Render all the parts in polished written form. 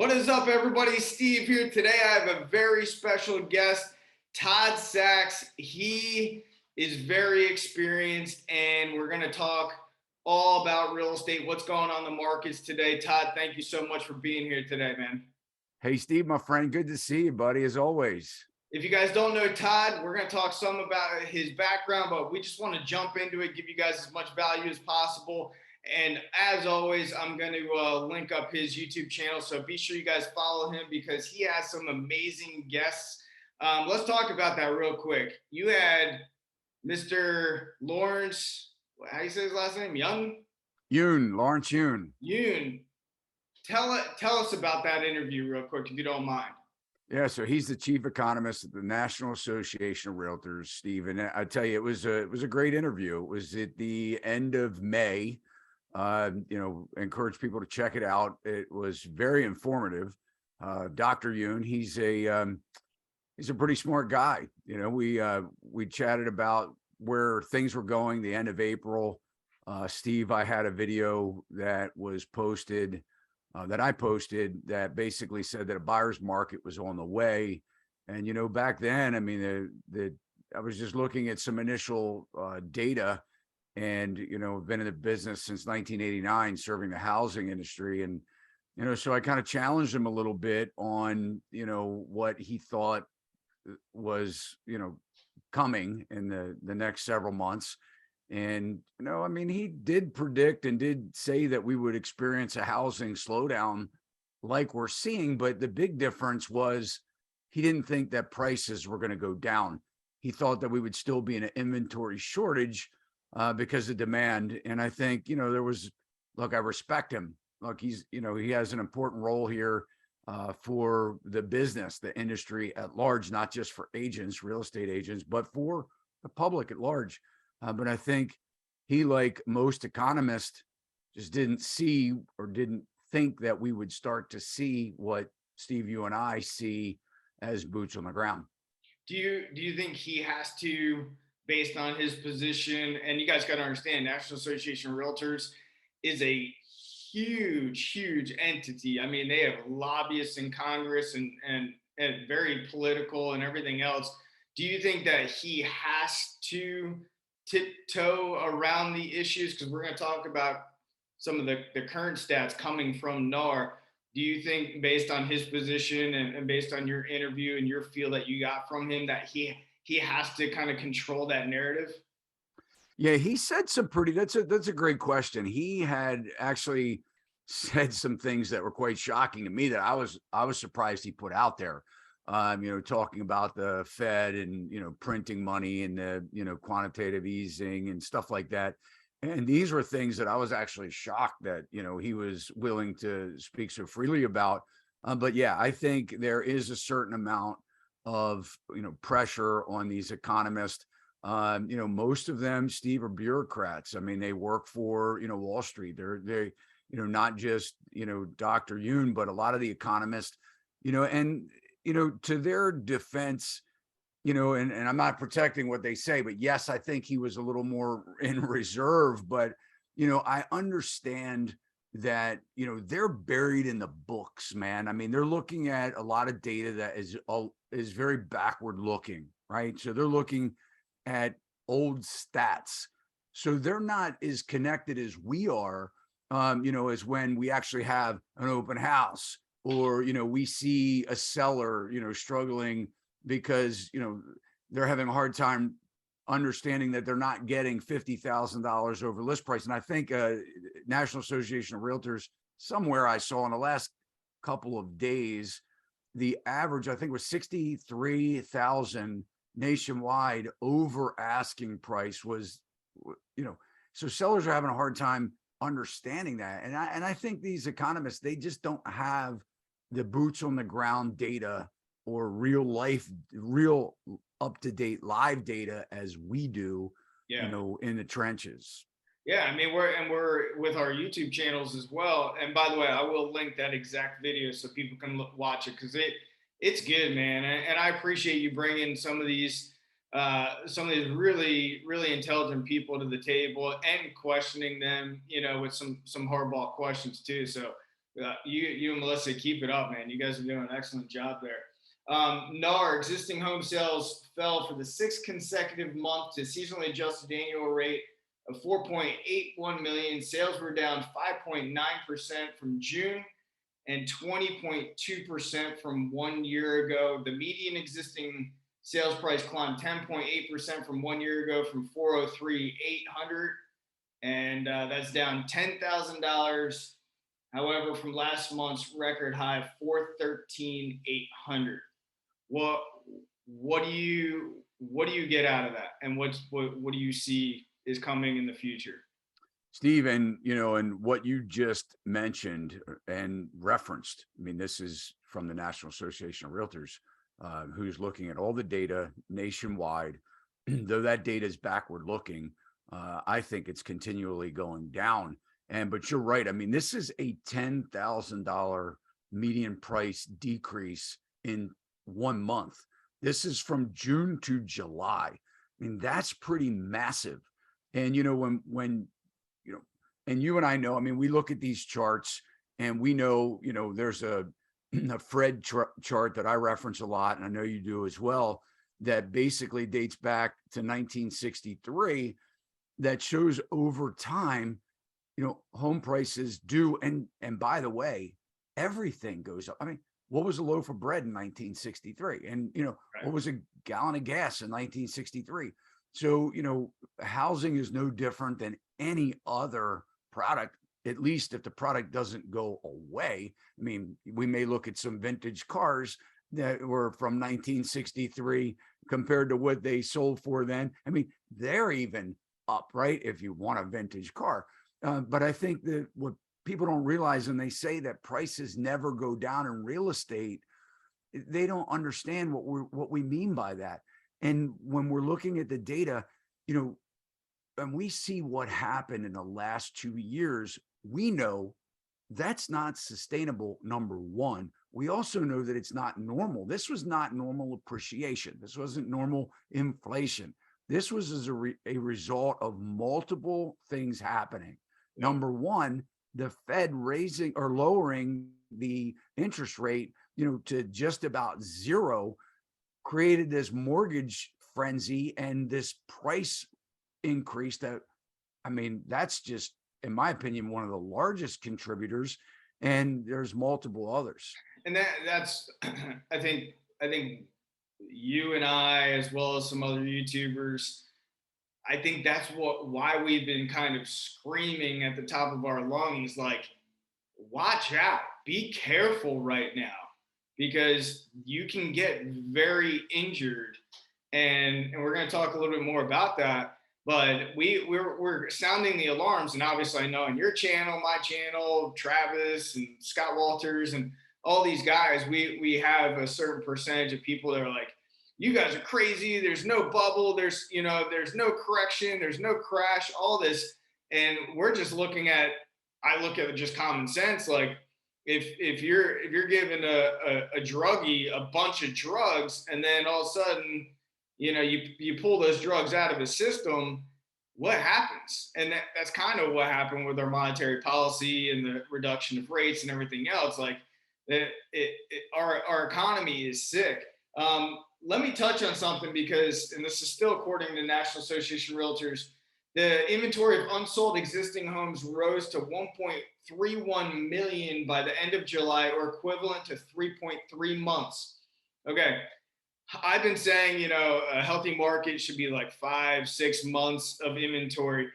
What is up, everybody? Steve here. Today, I have a very special guest, Todd Sachs. He is very experienced, and we're going to talk all about real estate, what's going on in the markets today. Todd, thank you so much for being here today, man. Hey, Steve, my friend. Good to see you, buddy, as always. If you guys don't know Todd, we're going to talk some about his background, but we just want to jump into it, give you guys as much value as possible. And as always, I'm going to link up his YouTube channel. So be sure you guys follow him because he has some amazing guests. Let's talk about that real quick. You had Mr. Lawrence, how do you say his last name? Lawrence Yoon. Yoon. Tell us about that interview real quick, if you don't mind. Yeah, so he's the chief economist at the National Association of Realtors, Steve. And I tell you, it was a great interview. It was at the end of May. Encourage people to check it out. It was very informative. Dr. Yoon, he's a pretty smart guy. We chatted about where things were going the end of April. Steve, I had a video that was posted that I posted that basically said that a buyer's market was on the way. And, back then, I mean, I was just looking at some initial data and, been in the business since 1989, serving the housing industry. And, so I kind of challenged him a little bit on, what he thought was, coming in the next several months. And, I mean, he did predict and did say that we would experience a housing slowdown like we're seeing. But the big difference was he didn't think that prices were going to go down. He thought that we would still be in an inventory shortage because of demand. And I think, I respect him. Look, he has an important role here for the business, the industry at large, not just for agents, real estate agents, but for the public at large. But I think he, like most economists, just didn't see or didn't think that we would start to see what Steve, you and I see as boots on the ground. Do you think he has to, based on his position, and you guys got to understand, National Association of Realtors is a huge entity. I mean, they have lobbyists in Congress and very political and everything else. Do you think that he has to tiptoe around the issues? Because we're going to talk about some of the current stats coming from NAR. Do you think, based on his position and based on your interview and your feel that you got from him, that he has to kind of control that narrative? Yeah, he said some that's a great question. He had actually said some things that were quite shocking to me that I was surprised he put out there. Talking about the Fed and, printing money and the, quantitative easing and stuff like that. And these were things that I was actually shocked that, he was willing to speak so freely about. But yeah, I think there is a certain amount of, pressure on these economists. Most of them, Steve, are bureaucrats. I mean, they work for, Wall Street. They not just, Dr. Yoon, but a lot of the economists, and to their defense, and I'm not protecting what they say, but yes, I think he was a little more in reserve. But, I understand that, they're buried in the books, man. I mean, they're looking at a lot of data that is very backward looking, right? So they're looking at old stats. So they're not as connected as we are, as when we actually have an open house or, we see a seller, struggling because, they're having a hard time understanding that they're not getting $50,000 over list price. And I think National Association of Realtors, somewhere I saw in the last couple of days, the average, I think, was 63,000 nationwide over asking price was, so sellers are having a hard time understanding that. And I think these economists, they just don't have the boots on the ground data or real up-to-date live data as we do, in the trenches. Yeah, I mean, we're with our YouTube channels as well. And by the way, I will link that exact video so people can watch it because it's good, man. And I appreciate you bringing some of these really intelligent people to the table and questioning them, with some hardball questions too. So You and Melissa, keep it up, man. You guys are doing an excellent job there. NAR, existing home sales, fell for the sixth consecutive month to seasonally adjusted annual rate of 4.81 million. Sales were down 5.9% from June and 20.2% from 1 year ago. The median existing sales price climbed 10.8% from 1 year ago, from 403,800, and that's down $10,000. However, from last month's record high, 413,800. What what do you get out of that, and what do you see is coming in the future? Steve, and and what you just mentioned and referenced, I mean, this is from the National Association of Realtors, who's looking at all the data nationwide. Though that data is backward looking, I think it's continually going down. But you're right. I mean, this is a $10,000 median price decrease in 1 month. This is from June to July. I mean, that's pretty massive. And when and you and I know, I mean, we look at these charts and we know, there's a Fred chart that I reference a lot, and I know you do as well, that basically dates back to 1963, that shows over time, home prices do. And by the way, everything goes up. I mean, what was a loaf of bread in 1963? And, what was a gallon of gas in 1963? So, housing is no different than any other product, at least if the product doesn't go away. I mean, we may look at some vintage cars that were from 1963 compared to what they sold for then. I mean, they're even up, right? If you want a vintage car. But I think that what people don't realize when they say that prices never go down in real estate, they don't understand what we mean by that. And when we're looking at the data, and we see what happened in the last 2 years, we know that's not sustainable, number one. We also know that it's not normal. This was not normal appreciation. This wasn't normal inflation. This was as a result of multiple things happening. Number one, the Fed raising or lowering the interest rate, to just about zero, created this mortgage frenzy and this price increase that, I mean, that's just, in my opinion, one of the largest contributors, and there's multiple others. And that's I think you and I, as well as some other YouTubers, I think that's why we've been kind of screaming at the top of our lungs, like, watch out, be careful right now, because you can get very injured. And we're going to talk a little bit more about that. But we're sounding the alarms, and obviously I know on your channel, my channel, Travis and Scott Walters and all these guys, we have a certain percentage of people that are like, you guys are crazy. There's no bubble. There's no correction. There's no crash. All this, and we're just looking at. I look at just common sense. Like, if you're giving a druggie a bunch of drugs, and then all of a sudden, you pull those drugs out of his system, what happens? And that's kind of what happened with our monetary policy and the reduction of rates and everything else. Like, our economy is sick. Let me touch on something, because, and this is still according to the National Association of Realtors, the inventory of unsold existing homes rose to 1.31 million by the end of July, or equivalent to 3.3 months. Okay. I've been saying, a healthy market should be like 5-6 months of inventory.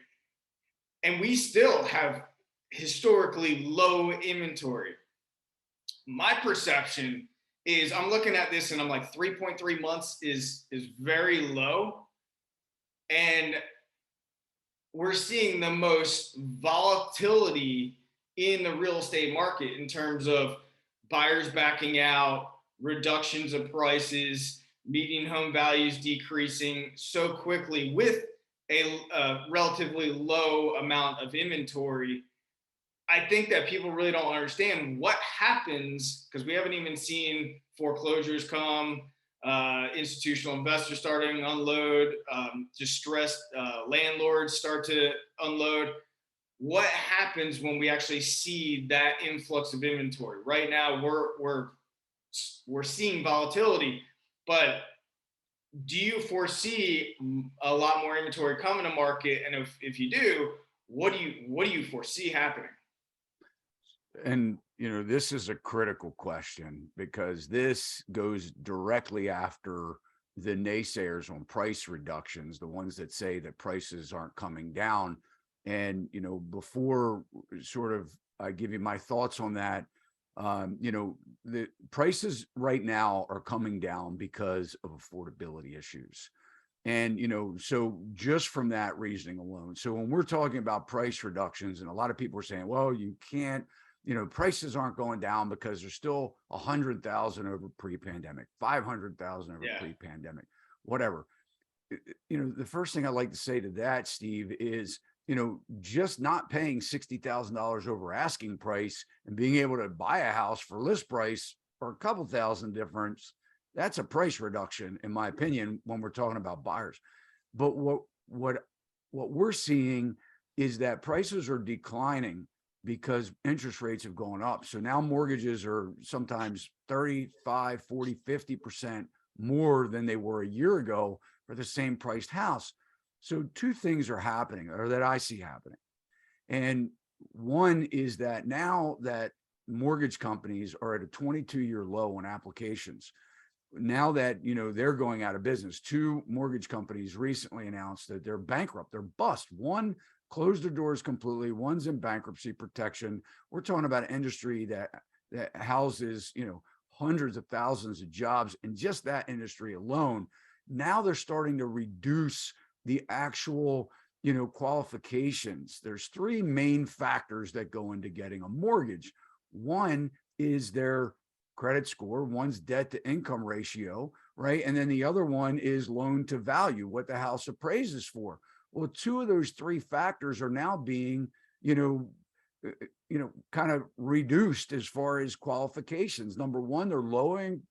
And we still have historically low inventory. My perception is, I'm looking at this and I'm like, 3.3 months is very low. And we're seeing the most volatility in the real estate market in terms of buyers backing out, reductions of prices, median home values decreasing so quickly with a relatively low amount of inventory. I think that people really don't understand what happens, because we haven't even seen foreclosures come, institutional investors starting to unload, distressed landlords start to unload. what happens when we actually see that influx of inventory? Right now, we're seeing volatility, but do you foresee a lot more inventory coming to market? And if you do, what do you foresee happening? And, this is a critical question because this goes directly after the naysayers on price reductions, the ones that say that prices aren't coming down. And, before sort of I give you my thoughts on that, the prices right now are coming down because of affordability issues. And, so just from that reasoning alone. So when we're talking about price reductions, and a lot of people are saying, well, you can't, prices aren't going down because there's still 100,000 over pre-pandemic, 500,000 over Yeah. pre-pandemic, whatever. The first thing I like to say to that, Steve, is, just not paying $60,000 over asking price and being able to buy a house for list price or a couple thousand difference, that's a price reduction, in my opinion, when we're talking about buyers. But what we're seeing is that prices are declining because interest rates have gone up. So now mortgages are sometimes 35, 40, 50% more than they were a year ago for the same priced house. So two things are happening, or that I see happening. And one is that now that mortgage companies are at a 22-year low on applications, now that they're going out of business. Two mortgage companies recently announced that they're bankrupt, they're bust. One closed their doors completely, one's in bankruptcy protection. We're talking about an industry that houses hundreds of thousands of jobs in just that industry alone. Now they're starting to reduce the actual qualifications. There's three main factors that go into getting a mortgage. One is their credit score, one's debt to income ratio, right? And then the other one is loan to value, what the house appraises for. Well, two of those three factors are now being, kind of reduced as far as qualifications. Number one, they're lowering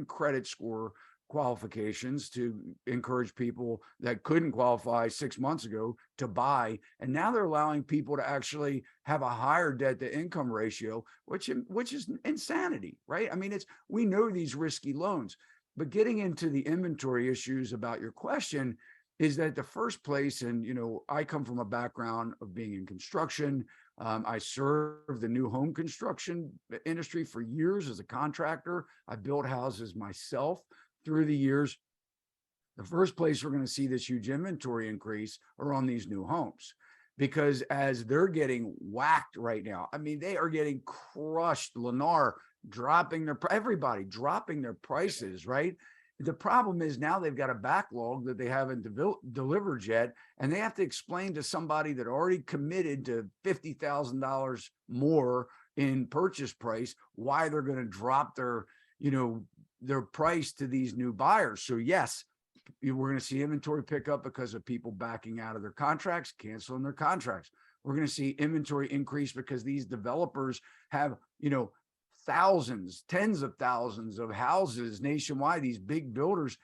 credit score qualifications to encourage people that couldn't qualify 6 months ago to buy. And now they're allowing people to actually have a higher debt to income ratio, which is insanity, right? I mean, we know these risky loans, but getting into the inventory issues about your question is that the first place, and, I come from a background of being in construction. I served the new home construction industry for years as a contractor. I built houses myself through the years. The first place we're going to see this huge inventory increase are on these new homes, because as they're getting whacked right now, I mean, they are getting crushed. Lennar everybody dropping their prices, right? The problem is now they've got a backlog that they haven't delivered yet, and they have to explain to somebody that already committed to $50,000 more in purchase price why they're going to drop their price to these new buyers. So yes, we're going to see inventory pick up because of people backing out of their contracts, canceling their contracts. We're going to see inventory increase because these developers have, thousands, tens of thousands of houses nationwide, these big builders,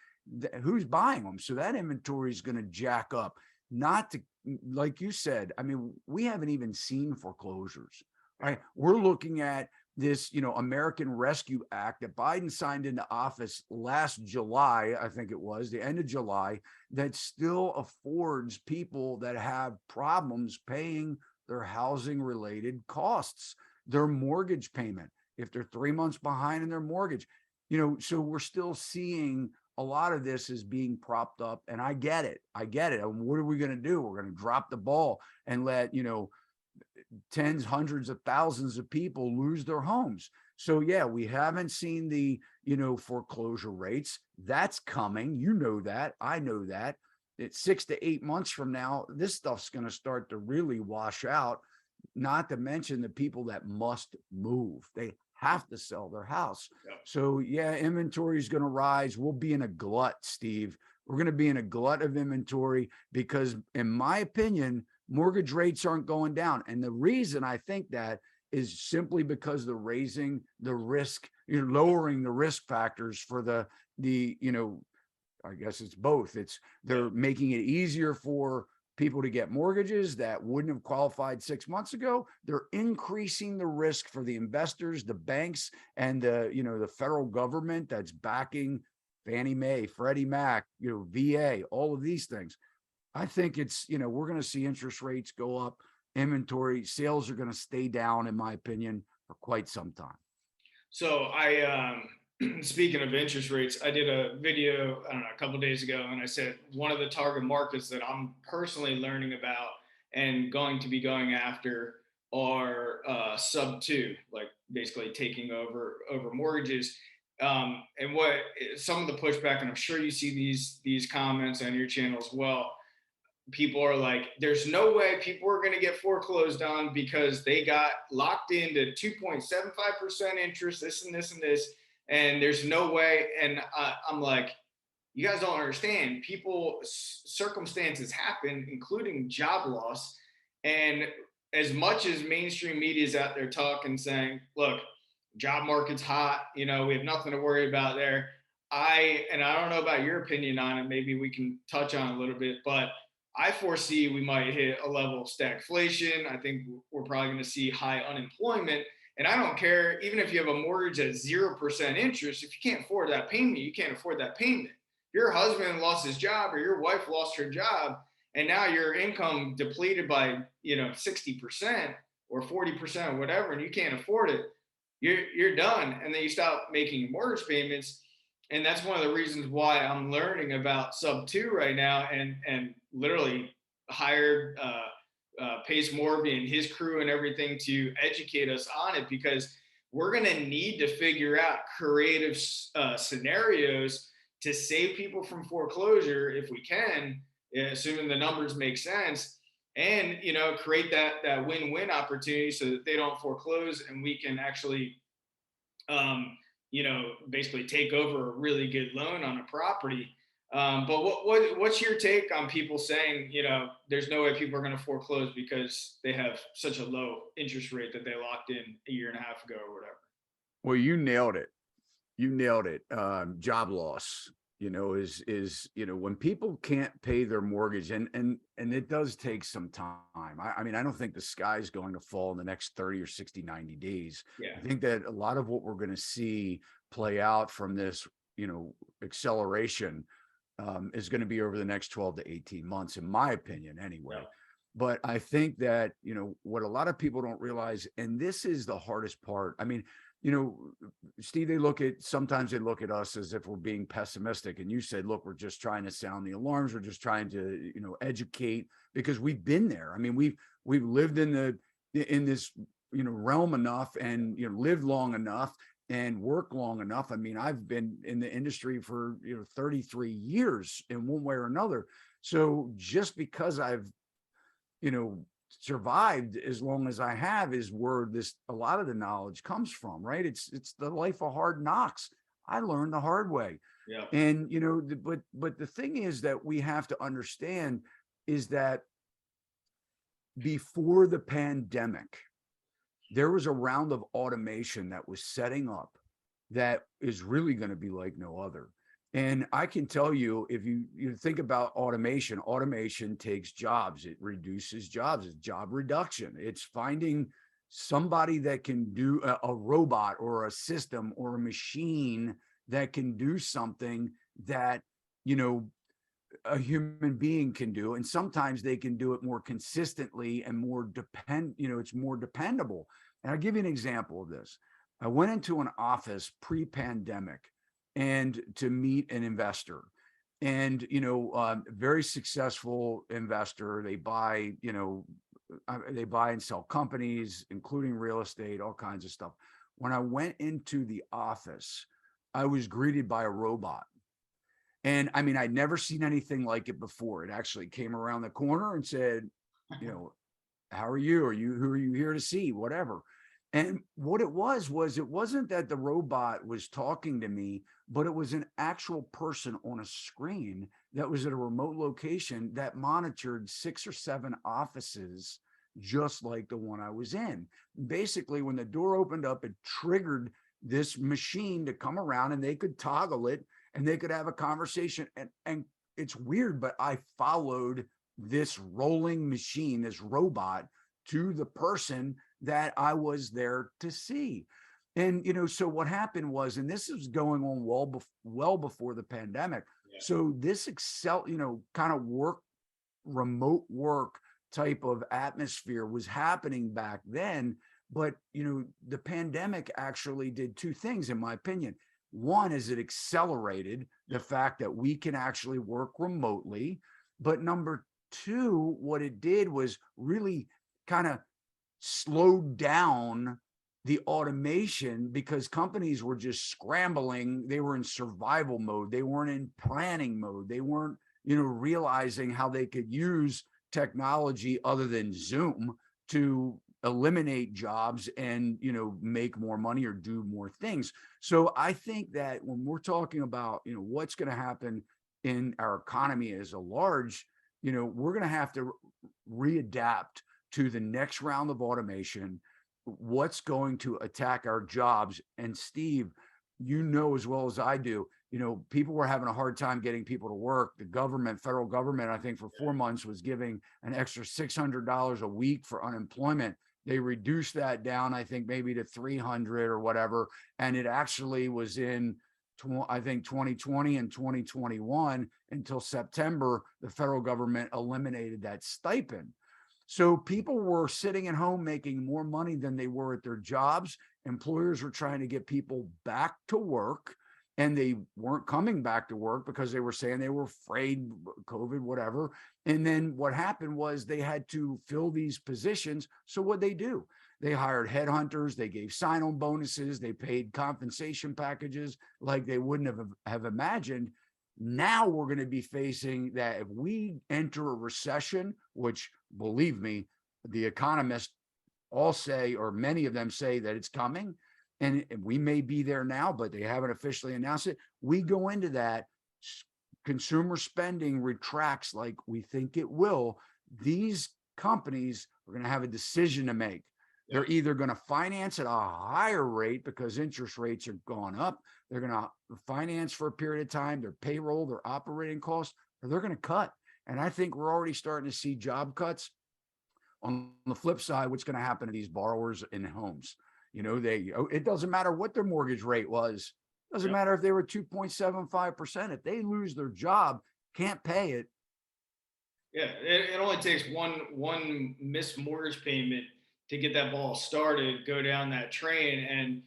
who's buying them? So that inventory is going to jack up. Not to, like you said, I mean, we haven't even seen foreclosures, right? We're looking at this, American Rescue Act that Biden signed into office last July, I think it was the end of July, that still affords people that have problems paying their housing related costs, their mortgage payment, if they're 3 months behind in their mortgage. So we're still seeing a lot of this is being propped up, and I get it. And what are we going to do? We're going to drop the ball and let, tens, hundreds of thousands of people lose their homes. So yeah, we haven't seen the, foreclosure rates. That's coming. That. I know that. It's 6 to 8 months from now, this stuff's going to start to really wash out, not to mention the people that must move. They have to sell their house. Yep. So yeah, inventory is going to rise. We'll be in a glut, Steve. We're going to be in a glut of inventory because, in my opinion, mortgage rates aren't going down. And the reason I think that is simply because they're raising the risk, lowering the risk factors for the, I guess it's both. They're making it easier for people to get mortgages that wouldn't have qualified 6 months ago. They're increasing the risk for the investors, the banks, and the federal government that's backing Fannie Mae, Freddie Mac, VA, all of these things. I think we're going to see interest rates go up, inventory sales are going to stay down, in my opinion, for quite some time. So speaking of interest rates, I did a video, I don't know, a couple of days ago, and I said one of the target markets that I'm personally learning about and going to be going after are sub two, like basically taking over mortgages. And what some of the pushback, and I'm sure you see these comments on your channel as well. People are like, there's no way people are going to get foreclosed on because they got locked into 2.75% interest, this and this and this, and there's no way. And I'm like, you guys don't understand. Circumstances happen, including job loss. And as much as mainstream media is out there talking, saying, look, job market's hot, we have nothing to worry about there. I don't know about your opinion on it. Maybe we can touch on it a little bit, but I foresee we might hit a level of stagflation. I think we're probably going to see high unemployment. And I don't care, even if you have a mortgage at 0% interest, if you can't afford that payment, you can't afford that payment. Your husband lost his job or your wife lost her job, and now your income depleted by 60% or 40% or whatever, and you can't afford it, you're done. And then you stop making mortgage payments. And that's one of the reasons why I'm learning about sub two right now, and literally hired Pace Morby and his crew and everything to educate us on it, because we're going to need to figure out creative scenarios to save people from foreclosure if we can, assuming the numbers make sense, and create that win-win opportunity so that they don't foreclose and we can actually basically take over a really good loan on a property. But what's your take on people saying, there's no way people are going to foreclose because they have such a low interest rate that they locked in a year and a half ago or whatever? Well, you nailed it. Job loss, is when people can't pay their mortgage, and it does take some time. I mean, I don't think the sky's going to fall in the next 30 or 60, 90 days. Yeah. I think that a lot of what we're going to see play out from this, acceleration is going to be over the next 12 to 18 months, in my opinion, anyway. Yeah. But I think that, what a lot of people don't realize, and this is the hardest part. I mean, Steve, sometimes they look at us as if we're being pessimistic. And you said, look, we're just trying to sound the alarms. We're just trying to, educate, because we've been there. I mean, we've lived in this, realm enough, and, lived long enough and worked long enough. I mean, I've been in the industry for, 33 years in one way or another. So just because I've, survived as long as I have is where a lot of the knowledge comes from, right? It's the life of hard knocks. I learned the hard way. Yeah. And, but the thing is that we have to understand is that before the pandemic, there was a round of automation that was setting up that is really going to be like no other. And I can tell you, if you think about automation takes jobs, it reduces jobs, it's job reduction. It's finding somebody that can do a robot or a system or a machine that can do something that, a human being can do. And sometimes they can do it more consistently and it's more dependable. And I'll give you an example of this. I went into an office pre-pandemic and to meet an investor, and very successful investor. They buy and sell companies, including real estate, all kinds of stuff. When I went into the office, I was greeted by a robot. And I mean, I'd never seen anything like it before. It actually came around the corner and said, how are you? Who are you here to see? Whatever. And what it was it wasn't that the robot was talking to me, but it was an actual person on a screen that was at a remote location that monitored 6 or 7 offices, just like the one I was in. Basically, when the door opened up, it triggered this machine to come around, and they could toggle it and they could have a conversation. And it's weird, but I followed this rolling machine, this robot, to the person that I was there to see. And, so what happened was, and this was going on well before the pandemic. Yeah. So this kind of remote work type of atmosphere was happening back then. But, the pandemic actually did two things, in my opinion. One is it accelerated the fact that we can actually work remotely. But number two, what it did was really kind of slowed down the automation, because companies were just scrambling. They were in survival mode. They weren't in planning mode. They weren't, realizing how they could use technology other than Zoom to eliminate jobs and, make more money or do more things. So I think that when we're talking about, what's going to happen in our economy as a large, we're going to have to readapt to the next round of automation, what's going to attack our jobs. And Steve, as well as I do, people were having a hard time getting people to work. The government, federal government, I think for 4 months was giving an extra $600 a week for unemployment. They reduced that down, I think maybe to 300 or whatever. And it actually was in, I think 2020 and 2021 until September, the federal government eliminated that stipend. So people were sitting at home making more money than they were at their jobs. Employers were trying to get people back to work, and they weren't coming back to work because they were saying they were afraid, COVID, whatever. And then what happened was they had to fill these positions. So what they do? They hired headhunters, they gave sign-on bonuses, they paid compensation packages like they wouldn't have imagined. Now we're going to be facing that if we enter a recession, which, believe me, the economists all say, or many of them say that it's coming, and we may be there now, but they haven't officially announced it. We go into that, consumer spending retracts like we think it will. These companies are going to have a decision to make. They're either going to finance at a higher rate because interest rates are gone up. They're going to finance for a period of time, their payroll, their operating costs, or they're going to cut. And I think we're already starting to see job cuts. On the flip side, what's going to happen to these borrowers in homes? It doesn't matter what their mortgage rate was. It doesn't matter if they were 2.75%. If they lose their job, can't pay it. Yeah, it only takes one missed mortgage payment to get that ball started, go down that train. And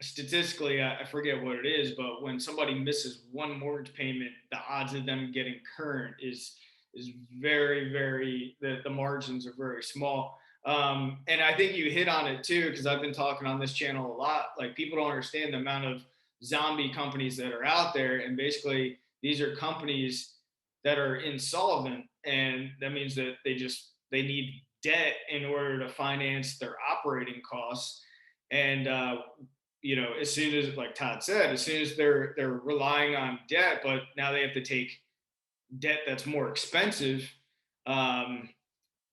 statistically, I forget what it is, but when somebody misses one mortgage payment, the odds of them getting current is very, very, the margins are very small. And I think you hit on it too, because I've been talking on this channel a lot. Like, people don't understand the amount of zombie companies that are out there. And basically, these are companies that are insolvent. And that means that they need debt in order to finance their operating costs. And, as soon as, like Todd said, as soon as they're relying on debt, but now they have to take debt that's more expensive,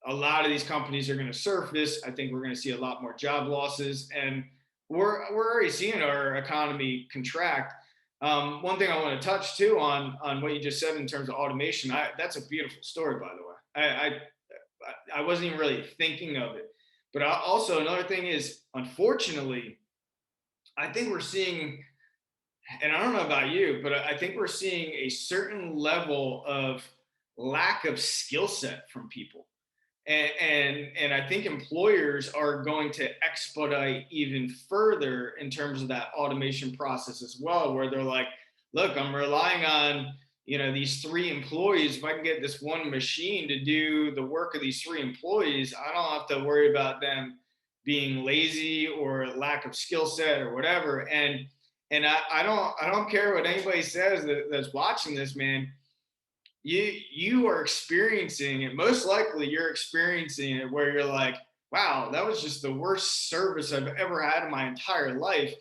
a lot of these companies are going to surface. I think we're going to see a lot more job losses, and we're already seeing our economy contract. One thing I want to touch too on what you just said in terms of automation. That's a beautiful story, by the way. I wasn't even really thinking of it, but also another thing is, unfortunately, I think we're seeing, and I don't know about you, but I think we're seeing a certain level of lack of skill set from people. And I think employers are going to expedite even further in terms of that automation process as well, where they're like, look, I'm relying on, these 3 employees. If I can get this one machine to do the work of these 3 employees, I don't have to worry about them being lazy or lack of skill set or whatever. And I don't care what anybody says that's watching this, man. You are experiencing it. Most likely you're experiencing it where you're like, wow, that was just the worst service I've ever had in my entire life.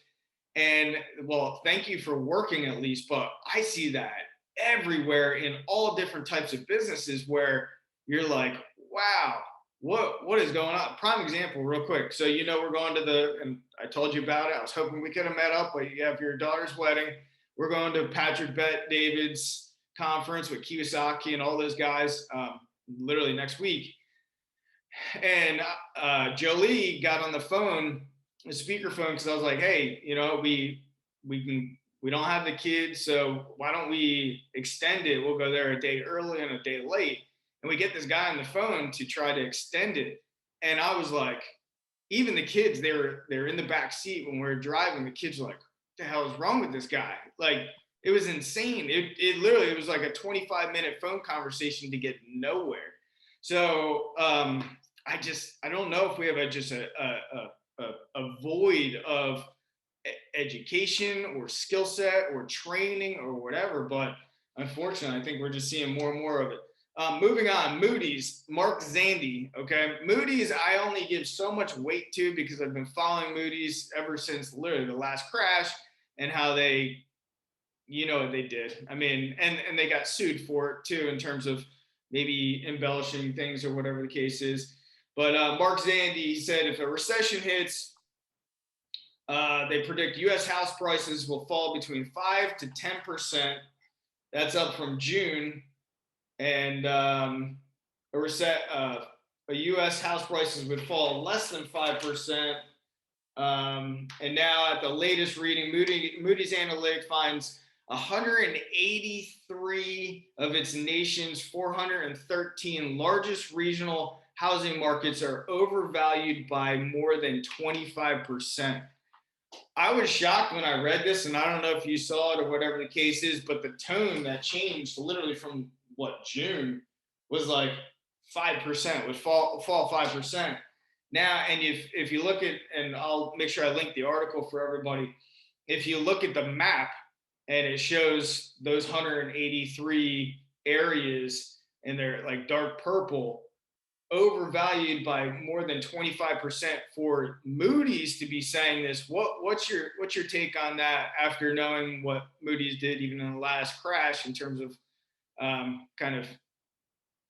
And, well, thank you for working at least, but I see that everywhere in all different types of businesses where you're like, wow, what is going on? Prime example, real quick. So, we're going to and I told you about it. I was hoping we could have met up, but you have your daughter's wedding. We're going to Patrick Bet David's conference with Kiyosaki and all those guys, literally next week. And Jolie got on the phone, the speakerphone, because I was like, hey, we don't have the kids, so why don't we extend it? We'll go there a day early and a day late. And we get this guy on the phone to try to extend it. And I was like, even the kids, they're in the back seat when we were driving. The kids were like, what the hell is wrong with this guy? Like, it was insane. It literally, it was like a 25-minute phone conversation to get nowhere. So I don't know if we have a void of education or skill set or training or whatever, but unfortunately, I think we're just seeing more and more of it. Moving on, Moody's, Mark Zandi. Okay, Moody's, I only give so much weight to because I've been following Moody's ever since literally the last crash and how they, what they did. I mean, and they got sued for it too in terms of maybe embellishing things or whatever the case is. But Mark Zandi, he said if a recession hits, they predict U.S. house prices will fall between 5 to 10%. That's up from June. And U.S. house prices would fall less than 5%. And now at the latest reading, Moody's Analytic finds 183 of its nation's 413 largest regional housing markets are overvalued by more than 25%. I was shocked when I read this, and I don't know if you saw it or whatever the case is, but the tone that changed literally from June was like 5%, would fall 5%. Now, and if you look at, and I'll make sure I link the article for everybody, if you look at the map and it shows those 183 areas and they're like dark purple, overvalued by more than 25%, for Moody's to be saying this. What's your take on that after knowing what Moody's did even in the last crash in terms of kind of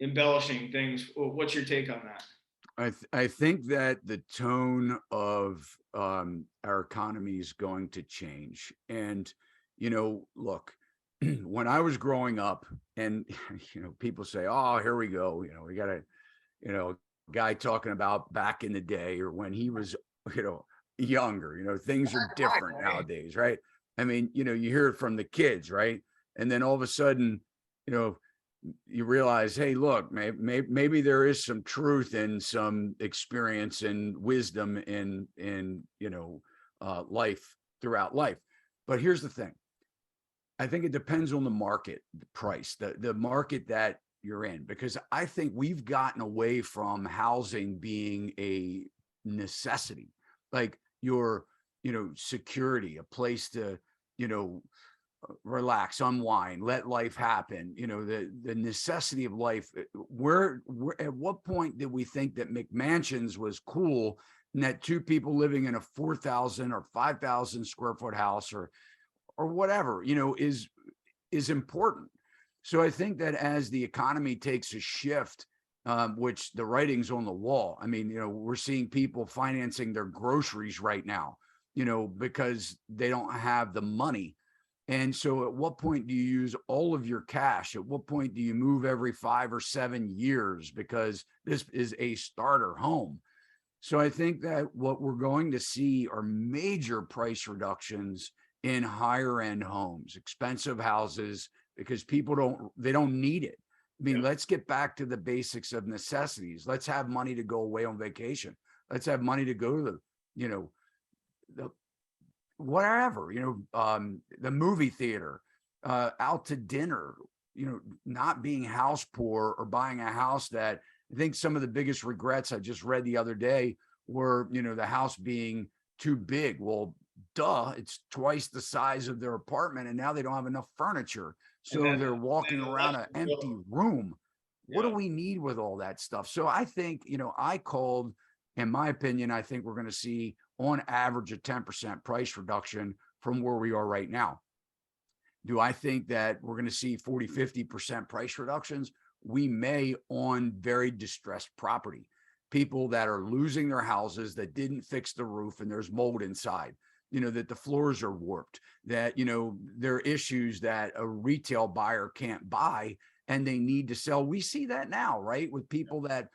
embellishing things? What's your take on that? I think that the tone of our economy is going to change. And, look, when I was growing up and, people say, oh, here we go. We got a, guy talking about back in the day or when he was, younger, things are different nowadays, right? I mean, you hear it from the kids, right? And then all of a sudden, you realize, hey, look, maybe there is some truth and some experience and wisdom in life throughout life. But here's the thing. I think it depends on the market, the price, the market that you're in, because I think we've gotten away from housing being a necessity, like your, security, a place to, relax, unwind, let life happen, the necessity of life. Where at what point did we think that McMansions was cool and that two people living in a 4,000 or 5,000 square foot house or whatever, is important? So I think that as the economy takes a shift, which the writing's on the wall, I mean, we're seeing people financing their groceries right now, because they don't have the money. And so at what point do you use all of your cash? At what point do you move every 5 or 7 years because this is a starter home? So I think that what we're going to see are major price reductions in higher end homes, expensive houses, because people don't need it. I mean, let's get back to the basics of necessities. Let's have money to go away on vacation. Let's have money to go to the whatever, the movie theater, out to dinner, not being house poor or buying a house that I think some of the biggest regrets I just read the other day were, the house being too big. Well, duh, it's twice the size of their apartment and now they don't have enough furniture. So they're walking around an empty room. What do we need with all that stuff? So I think, I called, in my opinion, I think we're going to see on average a 10% price reduction from where we are right now. Do I think that we're going to see 40, 50% price reductions? We may, on very distressed property, people that are losing their houses that didn't fix the roof and there's mold inside. that the floors are warped, that, there are issues that a retail buyer can't buy and they need to sell. We see that now, right? With people that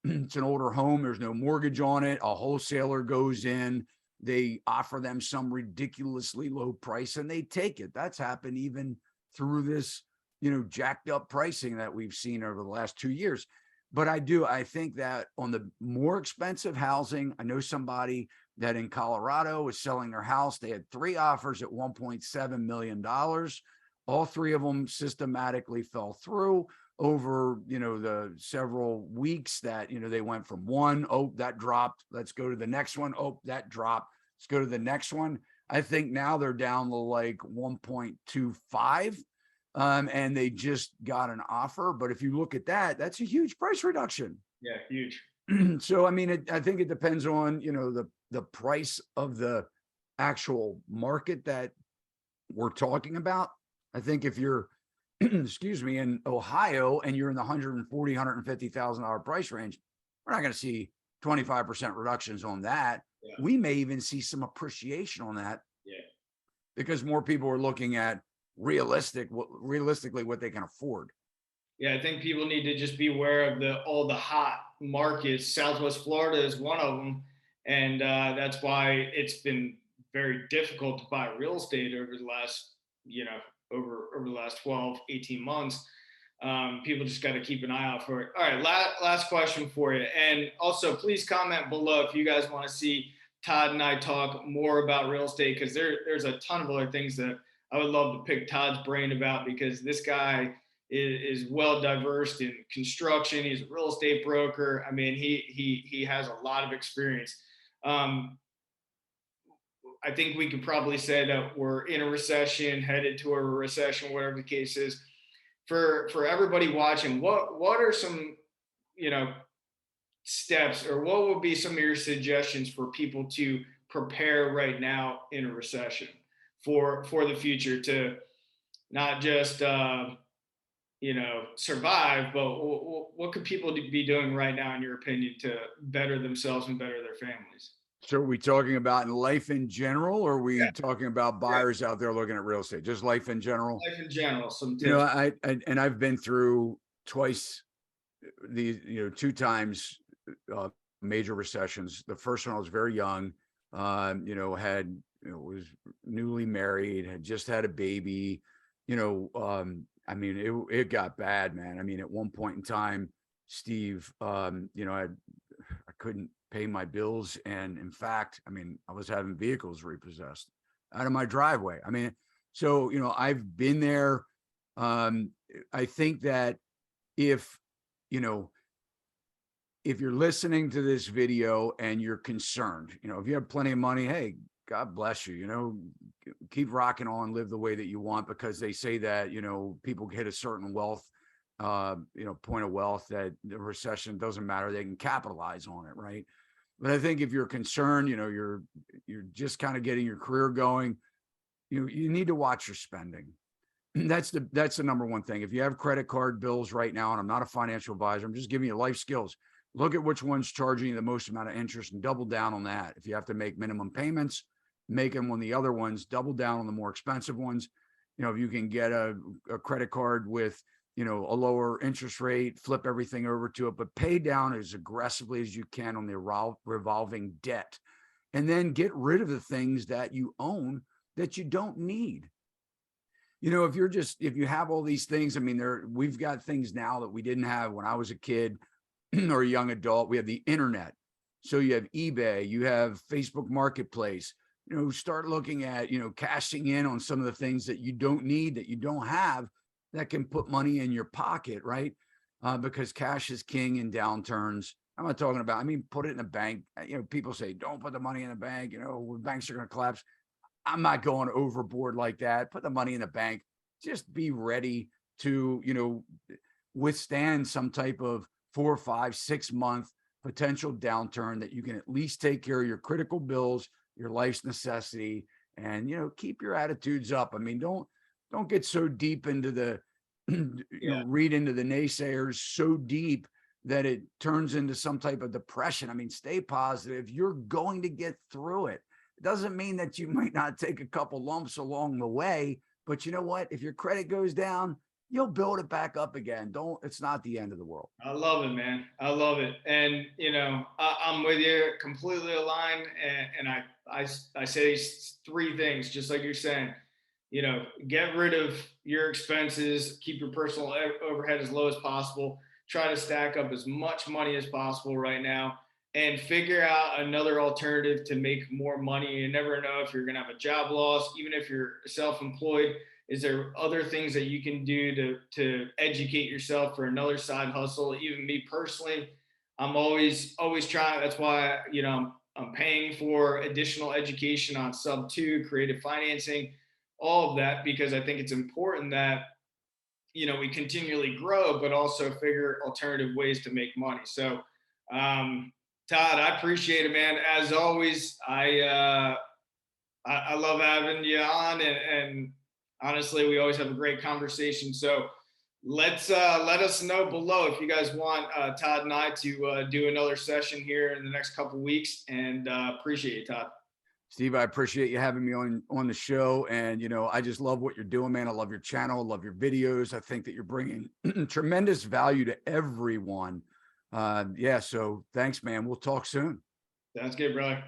it's an older home, there's no mortgage on it. A wholesaler goes in, they offer them some ridiculously low price and they take it. That's happened even through this, jacked up pricing that we've seen over the last 2 years. But I think that on the more expensive housing, I know somebody that in Colorado was selling their house. They had 3 offers at $1.7 million. All 3 of them systematically fell through over, the several weeks that, they went from one, oh, that dropped. Let's go to the next one. Oh, that dropped. Let's go to the next one. I think now they're down to like 1.25. And they just got an offer. But if you look at that, that's a huge price reduction. Yeah, huge. So, I mean, I think it depends on, the price of the actual market that we're talking about. I think if you're, excuse me, in Ohio and you're in the $140,000, $150,000 price range, we're not going to see 25% reductions on that. Yeah. We may even see some appreciation on that. Yeah. Because more people are looking at realistically what they can afford. Yeah, I think people need to just be aware of all the hot markets. Southwest Florida is one of them, and that's why it's been very difficult to buy real estate over the last, over the last 12, 18 months. People just got to keep an eye out for it. All right, last question for you, and also please comment below if you guys want to see Todd and I talk more about real estate, because there's a ton of other things that I would love to pick Todd's brain about, because this guy is well diverse in construction. He's a real estate broker. I mean, he has a lot of experience. I think we could probably say that we're in a recession, headed to a recession, whatever the case is. For everybody watching, what are some, steps, or what would be some of your suggestions for people to prepare right now in a recession for the future, to not just survive, but what could people be doing right now, in your opinion, to better themselves and better their families? So are we talking about life in general, or are we talking about buyers out there looking at real estate? Just life in general? Life in general, some tips. I've been through twice, 2 times major recessions. The first one I was very young, was newly married, had just had a baby, I mean, it got bad, man. I mean, at one point in time, Steve, I couldn't pay my bills. And in fact, I mean, I was having vehicles repossessed out of my driveway. I mean, so, I've been there. I think that if you're listening to this video and you're concerned, if you have plenty of money, hey, God bless you, keep rocking on, live the way that you want, because they say that, people hit a certain wealth, point of wealth, that the recession doesn't matter. They can capitalize on it. Right. But I think if you're concerned, you're just kind of getting your career going, you need to watch your spending. That's the number one thing. If you have credit card bills right now, and I'm not a financial advisor, I'm just giving you life skills. Look at which one's charging you the most amount of interest and double down on that. If you have to make minimum payments, make them on the other ones, double down on the more expensive ones. If you can get a credit card with, a lower interest rate, flip everything over to it, but pay down as aggressively as you can on the revolving debt. And then get rid of the things that you own that you don't need. If you have all these things, I mean, we've got things now that we didn't have when I was a kid or a young adult. We have the internet. So you have eBay, you have Facebook Marketplace, start looking at, cashing in on some of the things that you don't need, that you don't have, that can put money in your pocket, right? Because cash is king in downturns. I'm not talking about, put it in a bank. People say, don't put the money in a bank, banks are going to collapse. I'm not going overboard like that. Put the money in the bank. Just be ready to, withstand some type of 4, 5, 6 month potential downturn, that you can at least take care of your critical bills, your life's necessity, and, keep your attitudes up. I mean, don't get so deep into the, read into the naysayers so deep that it turns into some type of depression. I mean, stay positive. You're going to get through it. doesn't mean that you might not take a couple lumps along the way. But you know what? If your credit goes down, you'll build it back up again. It's not the end of the world. I love it, man. I love it. And, I'm with you, completely aligned. And I say these three things, just like you're saying, get rid of your expenses, keep your personal overhead as low as possible, try to stack up as much money as possible right now, and figure out another alternative to make more money. You never know if you're going to have a job loss, even if you're self-employed. Is there other things that you can do to educate yourself for another side hustle? Even me personally, I'm always trying. That's why I'm paying for additional education on sub two, creative financing, all of that, because I think it's important that we continually grow, but also figure alternative ways to make money. So, Todd, I appreciate it, man. As always, I love having you on, and honestly, we always have a great conversation. So let us know below if you guys want Todd and I to do another session here in the next couple of weeks, and appreciate you, Todd. Steve, I appreciate you having me on the show. And, I just love what you're doing, man. I love your channel. I love your videos. I think that you're bringing tremendous value to everyone. Yeah. So thanks, man. We'll talk soon. Sounds good, brother.